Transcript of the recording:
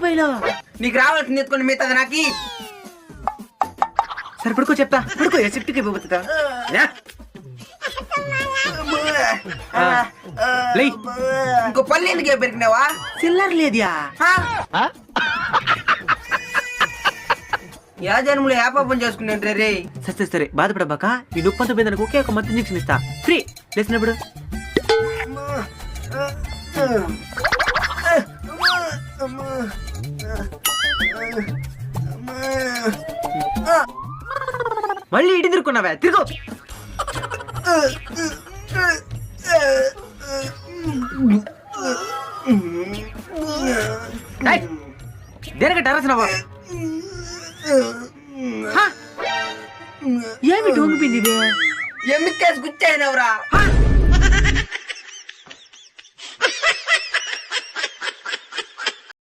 రూపాయలు నీకు రావాల్సింది ఎత్తుకొని మిగతాది నాకి. సరే పడుకో, చెప్తా పడుకో. చెట్టుకి పోతుందా ఇంకో పల్లి ఎందుకే పెరిగినావా? చిల్లర లేద్యా? యా జన్మలో యా పాపం చేసుకునే రే. సరే సరే బాధపడబాక. ఈ నొప్పి అంతా పోయిందనుకో ఒకే ఒక మంత్ ఇంజక్షన్ ఇస్తా ఫ్రీ. లేచినప్పుడు మళ్ళీ ఇటు తిరుక్కున్నావా? తిరుగు. దేనిక టరసినవా? ఏమి డొంగిపోయింది ఇది? ఎమ్మికేసి గుచ్చాయినవరా?